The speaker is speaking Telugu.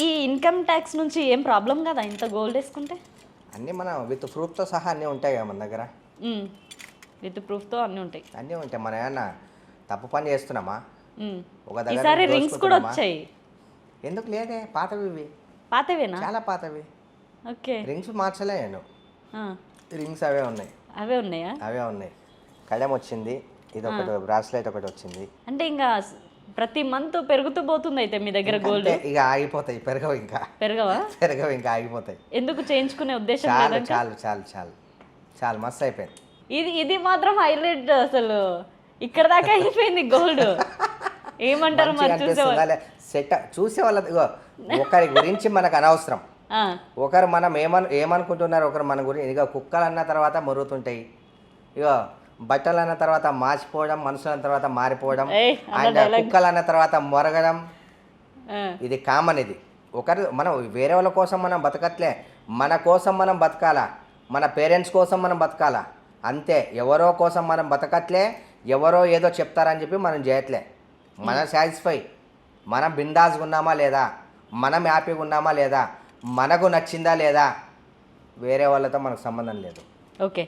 ఈ ఇన్కమ్ ట్యాక్స్ నుంచి ఏం ప్రాబ్లం కదా ఇంత గోల్డ్ వేసుకుంటే? అన్నీ మనం విత్ ప్రూఫ్తో సహా అన్నీ ఉంటాయి కదా మన దగ్గర. విత్ ప్రూఫ్తో అన్నీ ఉంటాయి. అన్నీ ఉంటాయి. మనం ఏమన్నా తప్పు పని చేస్తున్నామా? ఒక దగ్గర ఈసారి నుంచి రింగ్స్ కూడా దోచుకుంటున్నామా? వచ్చాయి. ఎందుకు లేదే, పాతవి ఇవి, పాతవేనా? చాలా పాతవి. ఓకే. రింగ్స్ మార్చలే నేను, రింగ్స్ అవే ఉన్నాయి. అవే ఉన్నాయా? అవే ఉన్నాయి. కళ్యాణ్ వచ్చింది, ఇది ఒకటి బ్రాస్లెట్ ఒకటి వచ్చింది. అంటే ఇంకా ప్రతి మంత్ పెరుగుతూ పోతుంది అయితే మీ దగ్గర గోల్డ్? ఇక ఆగిపోతాయి, పెరగవు ఇంకా. పెరగవా? పెరగవు ఇంకా, ఆగిపోతాయి. ఎందుకు చేయించుకునే ఉద్దేశం చాలు లేదా? చాలు చాలు చాలు చాలు, మస్తు అయిపోయింది. ఇది మాత్రం హైలైట్ అసలు. ఇక్కడ దాకా అయిపోయింది గోల్డ్. ఏమంటారు మరి చూసేవాళ్ళు? సెట్ చూసే వాళ్ళ ఒకరి గురించి మనకు అనవసరం. ఒకరు మనం ఏమనుకుంటున్నారు, ఒకరు మన గురించి. ఇక కుక్కలు అన్న తర్వాత మురుగుతుంటాయి, ఇక బట్టలు అన్న తర్వాత మార్చిపోవడం, మనుషులు అన్న తర్వాత మారిపోవడం, అండ్ కుక్కలు అన్న తర్వాత మొరగడం, ఇది కామన్. ఇది మనం వేరే వాళ్ళ కోసం మనం బతకట్లే, మన కోసం మనం బతకాలా, మన పేరెంట్స్ కోసం మనం బతకాలా, అంతే. ఎవరో కోసం మనం బతకట్లే, ఎవరో ఏదో చెప్తారని చెప్పి మనం చేయట్లే. మనం సాటిస్ఫై, మనం బిందాస్గా ఉన్నామా లేదా, మనం హ్యాపీగా ఉన్నామా లేదా, మనకు నచ్చిందా లేదా, వేరే వాళ్ళతో మనకు సంబంధం లేదు. ఓకే.